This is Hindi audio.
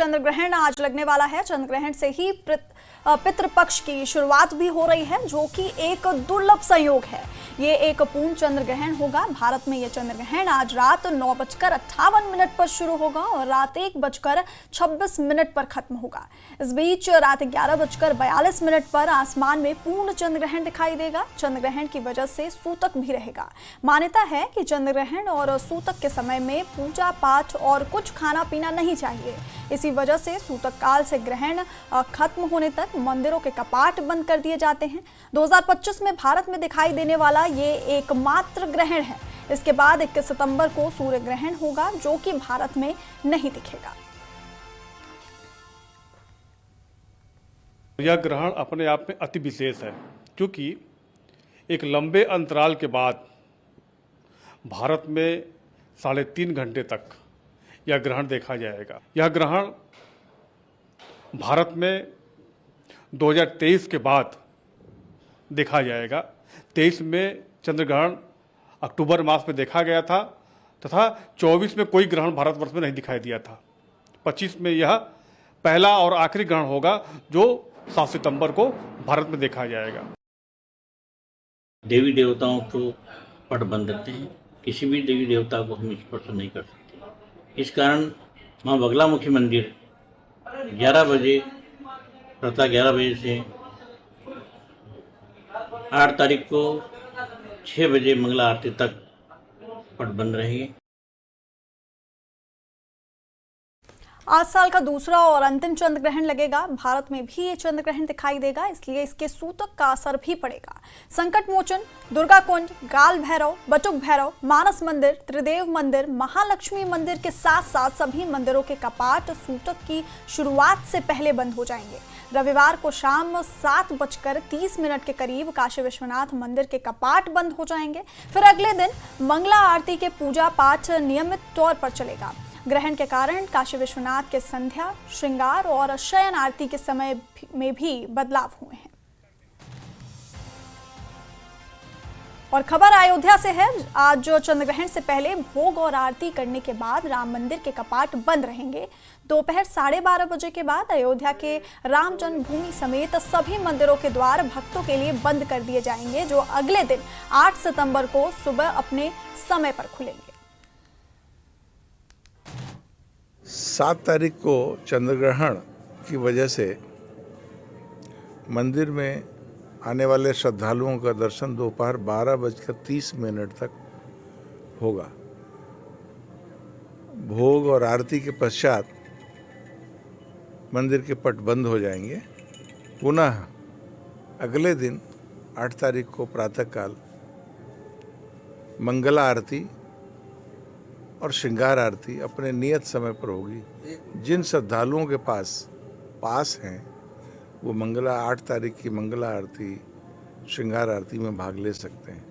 चंद्र ग्रहण आज लगने वाला है। चंद्र ग्रहण से ही पितृपक्ष की शुरुआत भी हो रही है, जो कि एक दुर्लभ संयोग है। ये एक पूर्ण चंद्र ग्रहण होगा। भारत में यह चंद्र ग्रहण आज रात 9:58 पर शुरू होगा और रात 1:26 पर खत्म होगा। इस बीच रात 11:42 पर आसमान में पूर्ण चंद्र ग्रहण दिखाई देगा। चंद्र ग्रहण की वजह से सूतक भी रहेगा। मान्यता है कि चंद्र ग्रहण और सूतक के समय में पूजा पाठ और कुछ खाना पीना नहीं चाहिए। इसी वजह से सूतक काल से ग्रहण खत्म होने तक मंदिरों के कपाट बंद कर दिए जाते हैं। 2025 में भारत में दिखाई देने वाला ये एकमात्र ग्रहण है। इसके बाद 21 सितंबर को सूर्य ग्रहण होगा, जो कि भारत में नहीं दिखेगा। यह ग्रहण अपने आप में अति विशेष है, क्योंकि एक लंबे अंतराल के बाद भारत में 3.5 घंटे तक यह ग्रहण देखा जाएगा। यह ग्रहण भारत में 2023 के बाद देखा जाएगा। 23 में चंद्र ग्रहण अक्टूबर मास में देखा गया था तथा 24 में कोई ग्रहण भारतवर्ष में नहीं दिखाई दिया था। 25 में यह पहला और आखिरी ग्रहण होगा जो 7 सितंबर को भारत में देखा जाएगा। देवी देवताओं को पट बंद रखते हैं। किसी भी देवी देवता को हम स्पर्श नहीं कर सकते। इस कारण माँ बगलामुखी मंदिर 11 बजे प्रातः 11 बजे से 8 तारीख को 6 बजे मंगला आरती तक पट बंद रहेगी। आज साल का दूसरा और अंतिम चंद्र ग्रहण लगेगा। भारत में भी ये चंद्र ग्रहण दिखाई देगा, इसलिए इसके सूतक का असर भी पड़ेगा। संकट मोचन, दुर्गा कुंड, गाल भैरव, बटुक भैरव, मानस मंदिर, त्रिदेव मंदिर, महालक्ष्मी मंदिर के साथ साथ सभी मंदिरों के कपाट सूतक की शुरुआत से पहले बंद हो जाएंगे। रविवार को शाम 7:30 के करीब काशी विश्वनाथ मंदिर के कपाट बंद हो जाएंगे। फिर अगले दिन मंगला आरती के पूजा पाठ नियमित तौर पर चलेगा। ग्रहण के कारण काशी विश्वनाथ के संध्या, श्रृंगार और शयन आरती के समय में भी बदलाव हुए हैं। और खबर अयोध्या से है। आज जो चंद्र ग्रहण से पहले भोग और आरती करने के बाद राम मंदिर के कपाट बंद रहेंगे। दोपहर 12:30 बजे के बाद अयोध्या के राम जन्मभूमि समेत सभी मंदिरों के द्वार भक्तों के लिए बंद कर दिए जाएंगे, जो अगले दिन 8 सितंबर को सुबह अपने समय पर खुलेंगे। 7 तारीख को चंद्र ग्रहण की वजह से मंदिर में आने वाले श्रद्धालुओं का दर्शन दोपहर 12:30 तक होगा। भोग और आरती के पश्चात मंदिर के पट बंद हो जाएंगे। पुनः अगले दिन 8 तारीख को प्रातःकाल मंगला आरती और श्रृंगार आरती अपने नियत समय पर होगी। जिन श्रद्धालुओं के पास हैं वो 8 तारीख की मंगला आरती, श्रृंगार आरती में भाग ले सकते हैं।